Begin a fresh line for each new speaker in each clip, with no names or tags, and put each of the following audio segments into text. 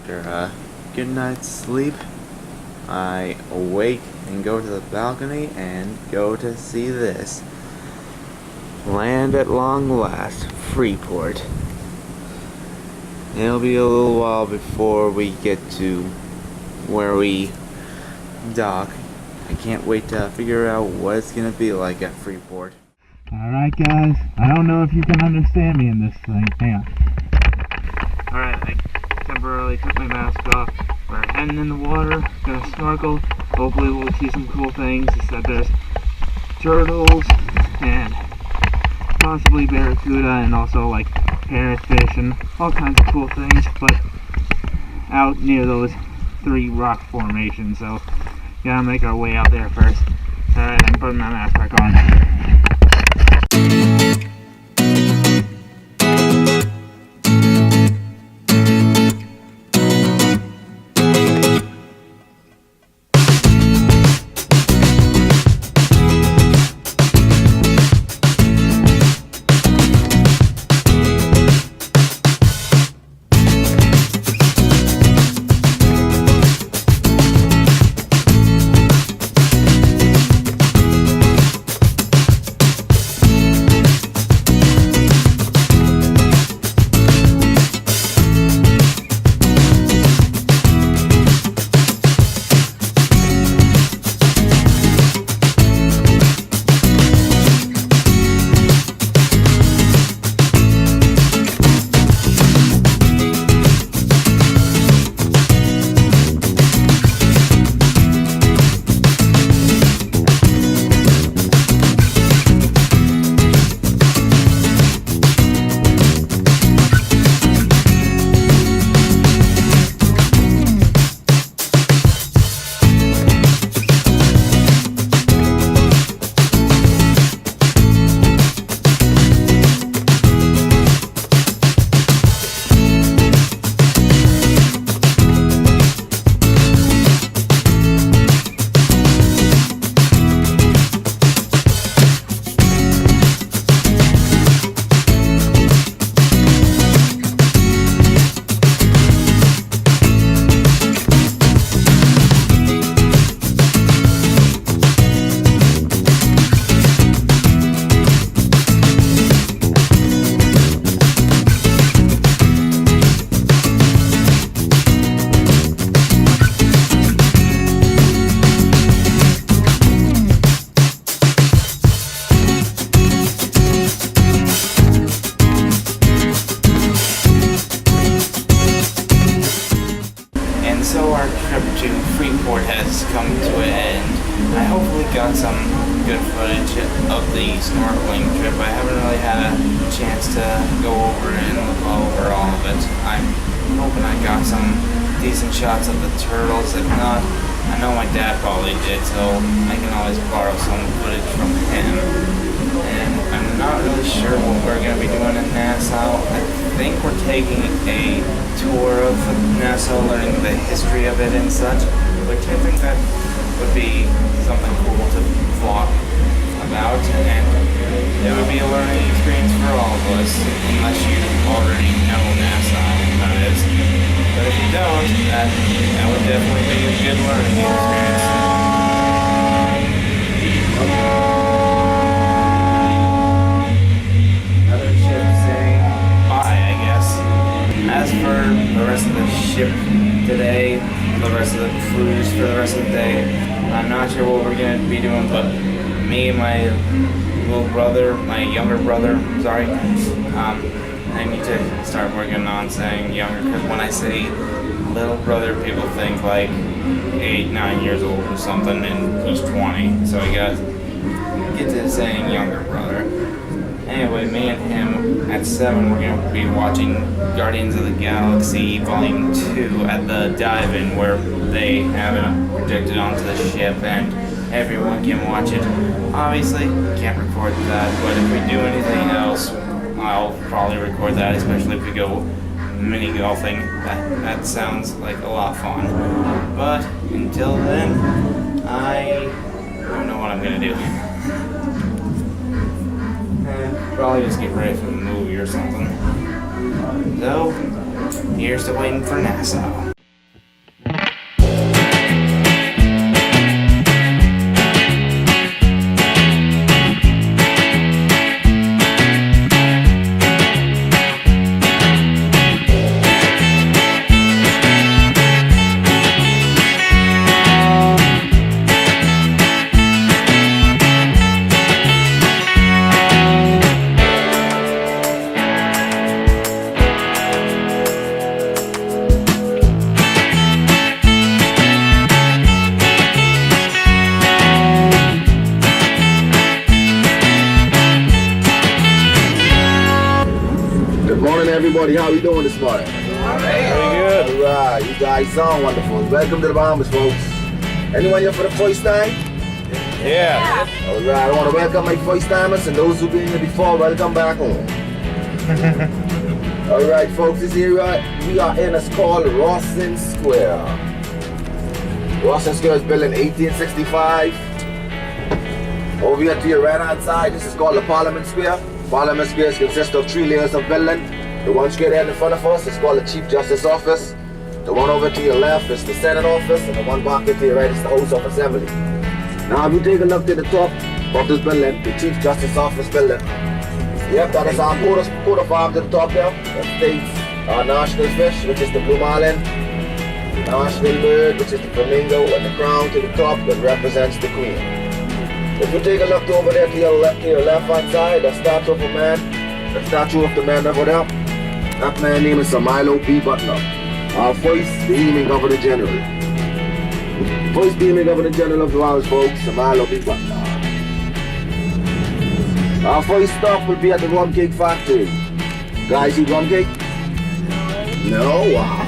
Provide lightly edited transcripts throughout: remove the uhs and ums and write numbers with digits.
after a good night's sleep, I awake and go to the balcony and go to see this. Land at long last, Freeport. It'll be a little while before we get to where we dock. I can't wait to figure out what it's gonna be like at Freeport.
Alright guys, I don't know if you can understand me in this thing. Hang on. Alright, I temporarily took my mask off. We're heading in the water, gonna snorkel. Hopefully we'll see some cool things. It said there's turtles and possibly barracuda and also like parrotfish and all kinds of cool things, but out near those 3 rock formations, so gotta make our way out there first. Alright, I'm putting my mask back on.
So our trip to Freeport has come to an end. I hopefully got some good footage of the snorkeling trip. I haven't really had a chance to go over and look over all of it. I'm hoping I got some decent shots of the turtles. If not, I know my dad probably did, so I can always borrow some footage from him. And I'm not really sure what we're going to be doing in Nassau. I think we're taking a tour of Nassau, learning the history of it and such, which I think that would be something cool to vlog about, and it would be a learning experience for all of us, unless you already know Nassau, that is. But if you don't, that would definitely be a good learning experience. As for the rest of the ship today, the rest of the cruise for the rest of the day, I'm not sure what we're going to be doing, but me and my little brother, my younger brother, sorry, I need to start working on saying younger, because when I say little brother, people think like 8, 9 years old or something, and he's 20, so I got to get to saying younger brother. Anyway, me and him at 7, we're going to be watching Guardians of the Galaxy Volume 2 at the dive-in, where they have it projected onto the ship and everyone can watch it. Obviously, can't record that, but if we do anything else, I'll probably record that, especially if we go mini golfing. That sounds like a lot of fun. But until then, I don't know what I'm going to do. Probably just get ready for the movie or something. So, here's to waiting for Nassau.
everybody. How we doing this morning?
Very good.
Alright, you guys sound wonderful. Welcome to the Bahamas, folks. Anyone here for the first time?
Yeah.
Alright, I want to welcome my first timers and those who've been here before. Welcome back home. Alright, folks, this area we are in is called Rawson Square. Rawson Square was built in 1865. Over here to your right hand side, this is called the Parliament Square. Parliament Square consists of 3 layers of building. The one straight ahead in front of us is called the Chief Justice Office. The one over to your left is the Senate Office, and the one back to your right is the House of Assembly. Now if you take a look to the top of this building, the Chief Justice Office building, yep, that is our coat of arms at the top there. That states our national fish, which is the blue marlin, national bird, which is the flamingo, and the crown to the top that represents the Queen. If you take a look over there to your left hand side, the statue of a man, the statue of the man over there, that man's name is Sir Milo B. Butler, our first beaming Governor General. First beaming Governor General of the Bahamas, folks, Sir Milo B. Butler. Our first stop will be at the rum cake factory. Guys, eat rum cake? No? Wow.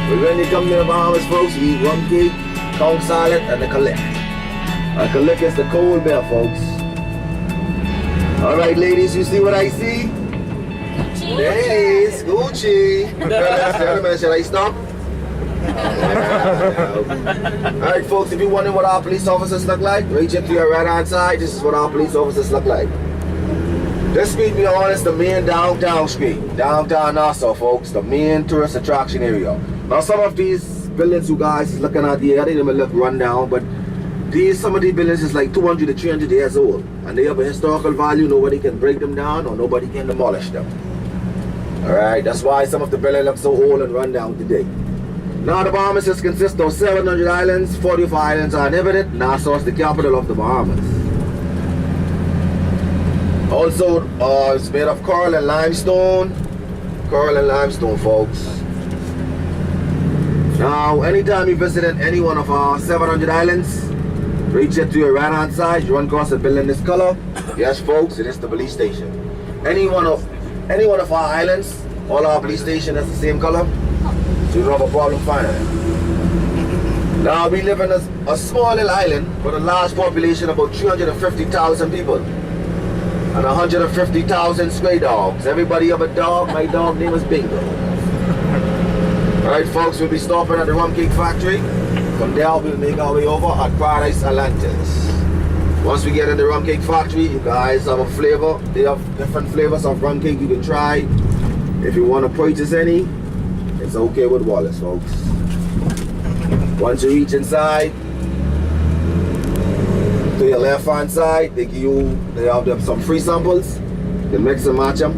But when you come to the Bahamas, folks, we eat rum cake, conch salad, and the collect. A collect is the cold bear, folks. Alright, ladies, you see what I see? Ladies, Gucci. Gentlemen, shall I stop? Alright, folks, if you're wondering what our police officers look like, reach up to your right hand side. This is what our police officers look like. This street we are on is the main downtown street, downtown Nassau, folks, the main tourist attraction area. Now, some of these buildings you guys is looking at here, they may look run down, but some of these buildings is like 200 to 300 years old, and they have a historical value. Nobody can break them down or nobody can demolish them. Alright, that's why some of the buildings look so old and run down today. Now the Bahamas consists of 700 islands, 45 islands are inhabited. Nassau is the capital of the Bahamas. Also, it's made of coral and limestone. Coral and limestone, folks. Now, anytime you visit any one of our 700 islands, reach it to your right hand side, you run across a building this color. Yes, folks, it is the police station. Any one of our islands, all our police stations is the same color, so you don't have a problem finding it. Now we live in a small little island with a large population, about 350,000 people, and 150,000 stray dogs. Everybody have a dog. My dog name is Bingo. Alright, folks, we'll be stopping at the rum cake factory. From there, we'll make our way over at Paradise Atlantis. Once we get in the rum cake factory, you guys have a flavor. They have different flavors of rum cake you can try. If you want to purchase any, it's okay with Wallace, folks. Once you reach inside, to your left hand side, they have them some free samples. You mix and match them.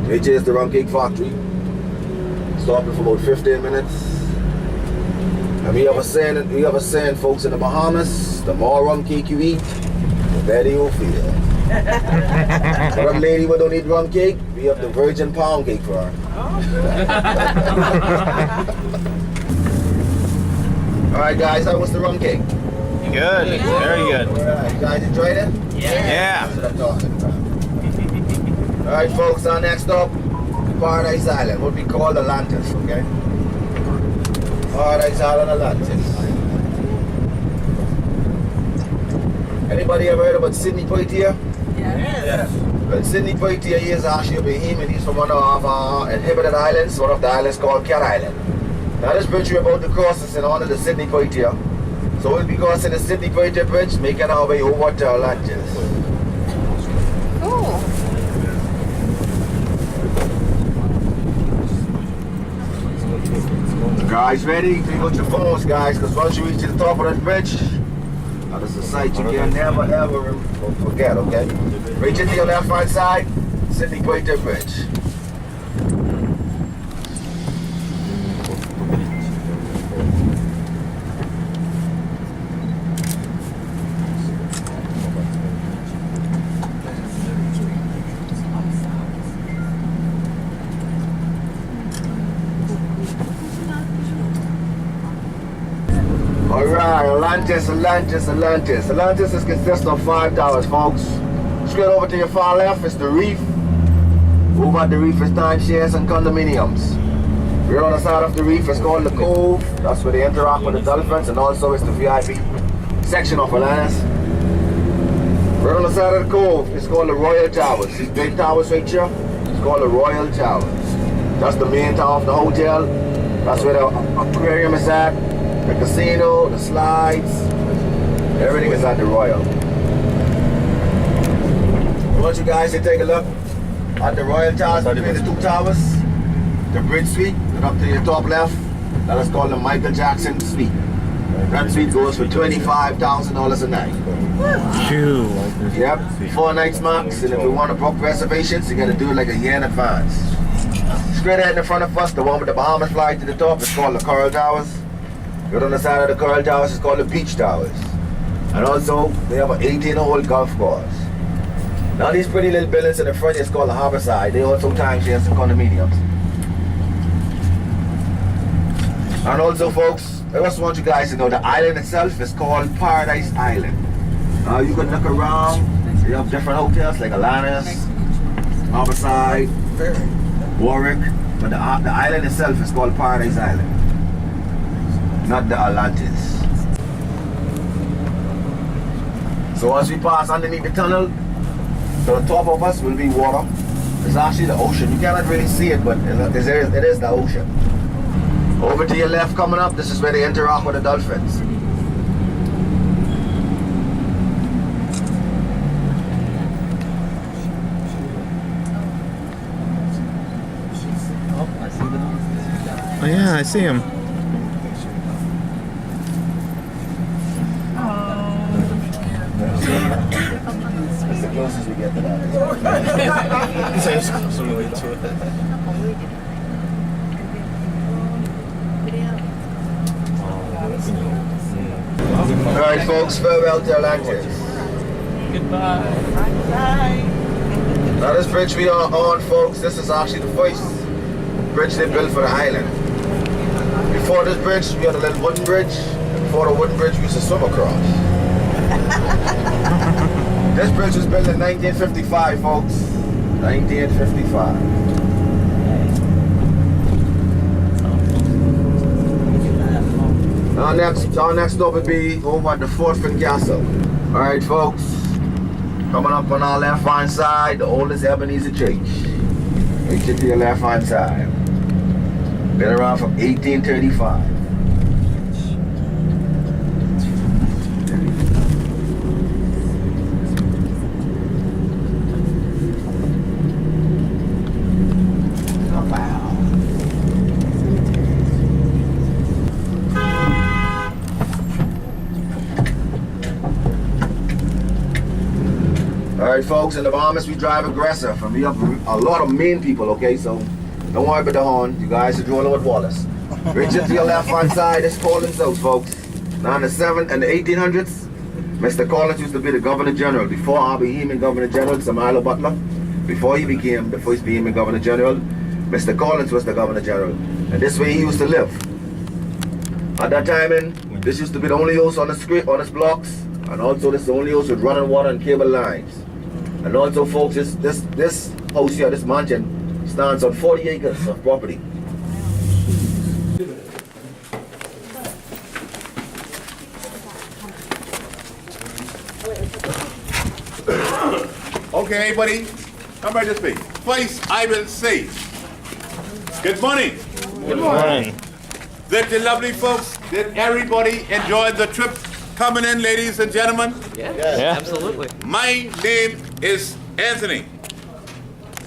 It is the rum cake factory. Stopping for about 15 minutes. And we have a saying, folks, in the Bahamas, the more rum cake you eat, the better you'll feel. For a lady who don't eat rum cake, we have the virgin pound cake for her. Alright guys, how was the rum cake?
Good. Very good.
Alright, you guys enjoyed it?
Yeah.
That's what I'm talking about. Alright folks, our next stop, Paradise Island, what we call Atlantis, okay? Paradise Island, Atlantis. Anybody ever heard about Sidney Poitier?
Yes.
Well, Sidney Poitier is actually a Bahamian. He's from one of our inhabited islands, one of the islands called Cat Island. Now this bridge we're about to cross is in honor of the Sidney Poitier. So we'll be crossing the Sidney Poitier Bridge, making our way over to Atlantis.
Cool.
Guys, ready? Take out your phones, guys, because once you reach to the top of that bridge, that is a sight you can never ever forget, okay? Reach it to your left hand side, Sidney Poitier Bridge. Alright, Atlantis consists of $5, folks. Straight over to your far left is the reef. Over at the reef is timeshares and condominiums. We're on the side of the reef, it's called the Cove. That's where they interact with the dolphins, and also it's the VIP section of Atlantis. We're on the side of the Cove, it's called the Royal Towers. These big towers right here, it's called the Royal Towers. That's the main tower of the hotel. That's where the aquarium is at, the casino, the slides, everything is at the Royal. I want you guys to take a look at the Royal Towers, between the two towers, the bridge suite, and up to your top left, that is called the Michael Jackson suite. That suite goes for $25,000 a night. Yep, 4 nights max, and if you want to book reservations, you got to do it like a year in advance. Straight ahead in front of us, the one with the Bahamas flag to the top, is called the Coral Towers. Right on the side of the Coral Towers is called the Beach Towers. And also, they have an 18-hole golf course. Now these pretty little buildings in the front is called the Harborside. They also timeshares and condominiums. And also, folks, I just want you guys to know the island itself is called Paradise Island. You can look around. You have different hotels like Atlantis, Harborside, Warwick, but the island itself is called Paradise Island, not the Atlantis. So as we pass underneath the tunnel, to the top of us will be water. It's actually the ocean. You cannot really see it, but it is the ocean. Over to your left coming up, this is where they interact with the dolphins.
Oh yeah, I see him.
That's the closest we get to that. Alright folks, farewell to Atlantis.
Goodbye.
Now this bridge we are on, folks, this is actually the first bridge they built for the island. Before this bridge, we had a little wooden bridge. And before the wooden bridge, we used to swim across. This bridge was built in 1955, folks. 1955. Our next stop would be over at the Fort Finn Castle. Alright folks, coming up on our left hand side, the oldest Ebenezer Church. Right to your left hand side. Been around from 1835. Alright folks, in the Bahamas we drive aggressive and we have a lot of mean people, okay? So don't worry about the horn, you guys are rolling with Wallace. Reach it to your left hand side, it's Collins House, folks. Now in the 1800s, Mr. Collins used to be the Governor General. Before I became Governor General, Samuel Butler, before he became the first Governor General, Mr. Collins was the Governor General. And this way he used to live. At that time, this used to be the only house on the street, on his blocks, and also this is the only house with running water and cable lines. And also folks, this house here, this mansion, stands on 40 acres of property.
Okay, everybody, come right this way. First, I will say, good morning.
Good morning.
Did the lovely folks, did everybody enjoy the trip coming in, ladies and gentlemen?
Yeah, absolutely.
My name is Anthony.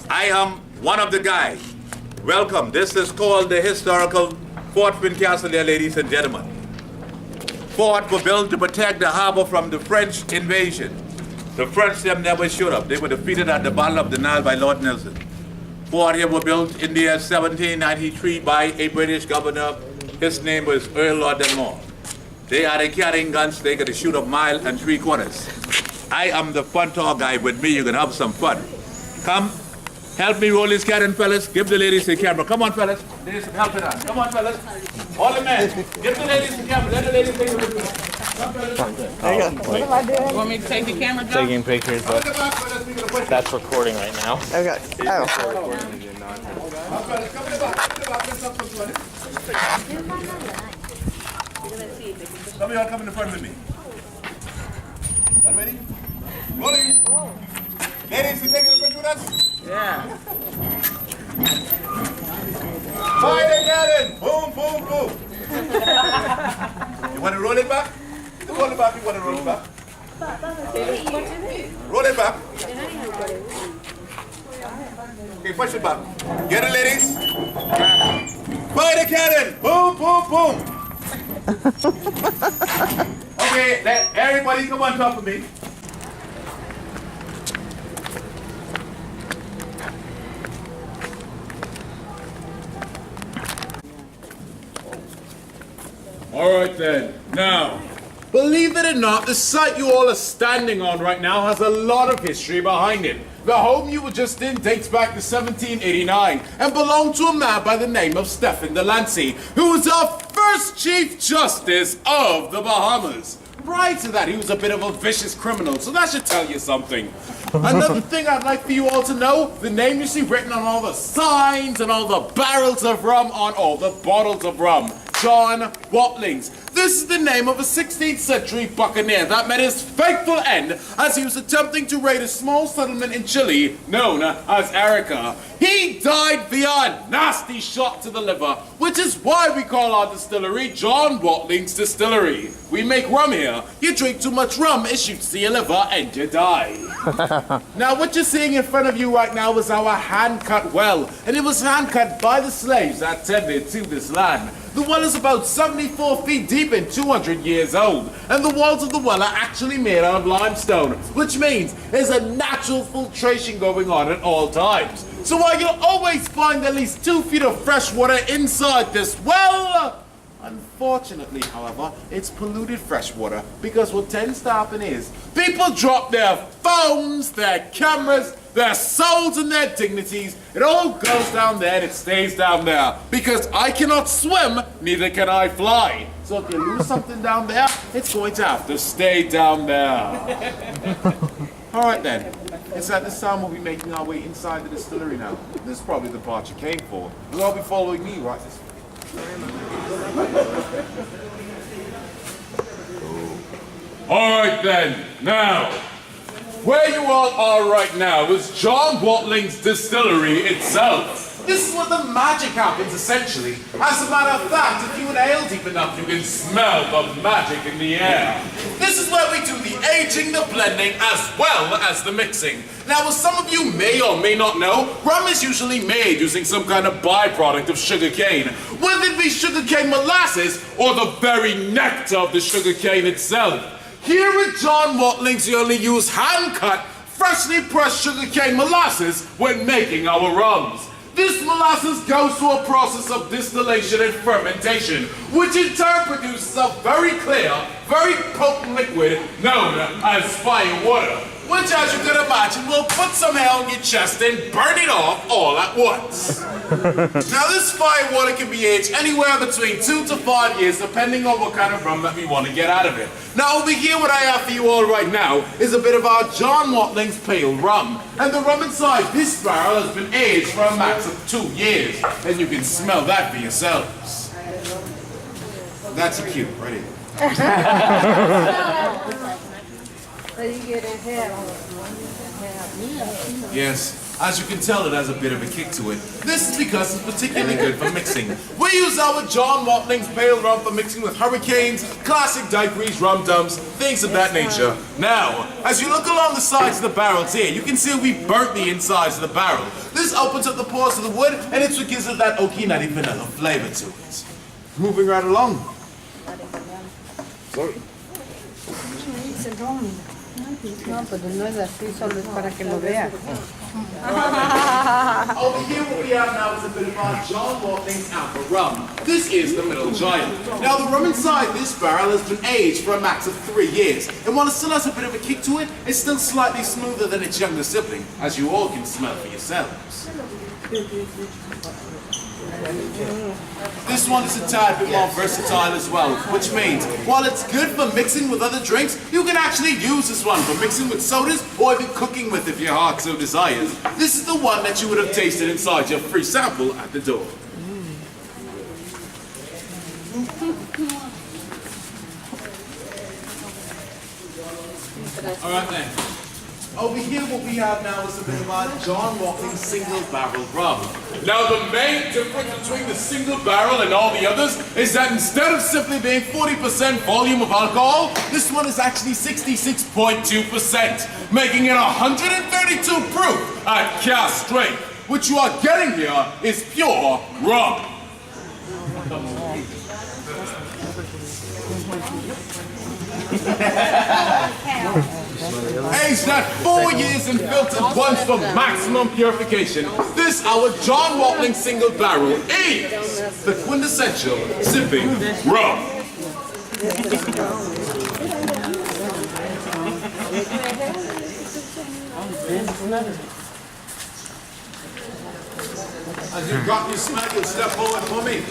I am one of the guys. Welcome. This is called the historical Fort Finn Castle there, ladies and gentlemen. Fort was built to protect the harbor from the French invasion. The French them never showed up. They were defeated at the Battle of the Nile by Lord Nelson. Fort here was built in the year 1793 by a British governor. His name was Earl Lord Dunmore. They are carrying guns, they could shoot a mile and 3/4. I am the fun tall guy. With me, you can have some fun. Come, help me roll this cannon, fellas. Give the ladies the camera. Come on, fellas. Ladies, help it out. Come on, fellas. All the men, give the ladies the camera. Let the ladies take it with me.
Want me to take the camera down?
Taking pictures, but that's recording right now.
Okay. Oh.
Some of y'all come in the front with me. Y'all ready? Rolling. Ladies, you taking a picture with us?
Yeah.
Fire the cannon! Boom, boom, boom. You want to roll it back? You roll it back. You want to roll it back? Roll it back. Okay, push it back. Get it, ladies. Fire the cannon! Boom, boom, boom. Okay, let everybody come on top of me.
All right then. Now, believe it or not, the site you all are standing on right now has a lot of history behind it. The home you were just in dates back to 1789 and belonged to a man by the name of Stephen Delancey, who was our first Chief Justice of the Bahamas. Prior to that, he was a bit of a vicious criminal, so that should tell you something. Another thing I'd like for you all to know, the name you see written on all the signs and all the barrels of rum on all the bottles of rum. John Watlings. This is the name of a 16th century buccaneer that met his fateful end as he was attempting to raid a small settlement in Chile known as Arica. He died via a nasty shot to the liver, which is why we call our distillery John Watlings Distillery. We make rum here. You drink too much rum, it shoots to your liver and you die. Now what you're seeing in front of you right now is our hand-cut well, and it was hand-cut by the slaves that tended to this land. The well is about 74 feet deep and 200 years old, and the walls of the well are actually made out of limestone, which means there's a natural filtration going on at all times. So while you'll always find at least 2 feet of fresh water inside this well, unfortunately, however, it's polluted fresh water, because what tends to happen is people drop their phones, their cameras, their souls and their dignities. It all goes down there and it stays down there. Because I cannot swim, neither can I fly. So if you lose something down there, it's going to have to stay down there. Alright then. It's at this time we'll be making our way inside the distillery now. This is probably the part you came for. You'll all be following me right this way. Alright then, now, where you all are right now is John Watlings Distillery itself. This is where the magic happens, essentially. As a matter of fact, if you inhale deep enough, you can smell the magic in the air. This is where we do the aging, the blending, as well as the mixing. Now, as some of you may or may not know, rum is usually made using some kind of byproduct of sugarcane, whether it be sugarcane molasses or the very nectar of the sugarcane itself. Here at John Watlings, we only use hand-cut, freshly pressed sugarcane molasses when making our rums. This molasses goes through a process of distillation and fermentation, which in turn produces a very clear, very potent liquid known as fire water, which, as you can imagine, will put some hair on your chest and burn it off all at once. Now, this fire water can be aged anywhere between 2 to 5 years, depending on what kind of rum that we want to get out of it. Now, over here, what I have for you all right now is a bit of our John Watlings Pale Rum. And the rum inside this barrel has been aged for a max of 2 years. And you can smell that for yourselves. That's a cue, right here. Yes, as you can tell, it has a bit of a kick to it. This is because it's particularly good for mixing. We use our John Watlings Pale Rum for mixing with hurricanes, classic daiquiris, rum dums, things of that nature. Now, as you look along the sides of the barrels here, you can see we burnt the insides of the barrel. This opens up the pores of the wood, and it's what gives it that oaky, nutty vanilla flavor to it. Moving right along. Sorry.
No, pues no es así, solo es para que lo veas.
Over here what we have now is a bit of our John Watlings Alpha Rum. This is the middle giant. Now the rum inside this barrel has been aged for a max of 3 years, and while it still has a bit of a kick to it, it's still slightly smoother than its younger sibling, as you all can smell for yourselves. This one is a tad bit more versatile as well, which means while it's good for mixing with other drinks, you can actually use this one for mixing with sodas or even cooking with if your heart so desires. This is the one that you would have tasted inside your free sample at the door. Alright then. Over here what we have now is a bit of our John Watling single barrel rum. Now the main difference between the single barrel and all the others is that instead of simply being 40% volume of alcohol, this one is actually 66.2%, making it 132 proof at cask strength. What you are getting here is pure rum. Aged at 4 years and filtered once for maximum purification, this our John Watling single barrel is the quintessential sipping rum. As you got your smell, you'll step forward for me.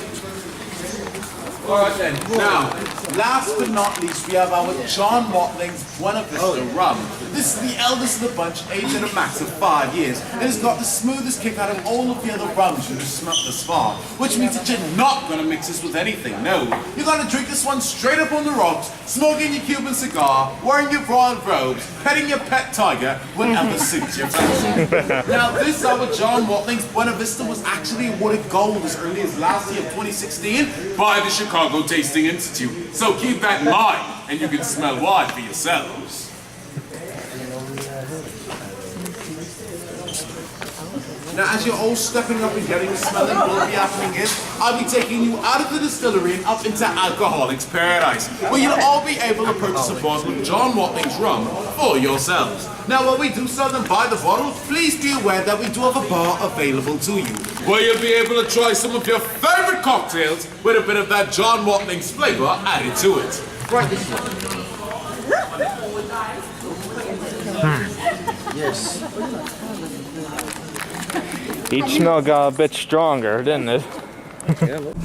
Alright then, now, last but not least, we have our John Watling's Buena Vista rum. This is the eldest of the bunch, aged at a max of 5 years. It has got the smoothest kick out of all of the other rums you've smelt thus far, which means that you're not going to mix this with anything, no. You're going to drink this one straight up on the rocks, smoking your Cuban cigar, wearing your broad robes, petting your pet tiger, whenever suits your fancy. Now, this our John Watling's Buena Vista was actually awarded gold as early as last year of 2016 by the Chicago Tasting Institute. So keep that in mind, and you can smell wine for yourselves. Now, as you're all stepping up and getting the smelling will be happening in, I'll be taking you out of the distillery and up into Alcoholics Paradise, where you'll all be able to purchase a bottle of John Watling's rum for yourselves. Now, while we do sell them by the bottle, please be aware that we do have a bar available to you, where you'll be able to try some of your favorite cocktails with a bit of that John Watling's flavor added to it. Right this way.
Yes.
Each smell got a bit stronger, didn't it?
Yeah, look.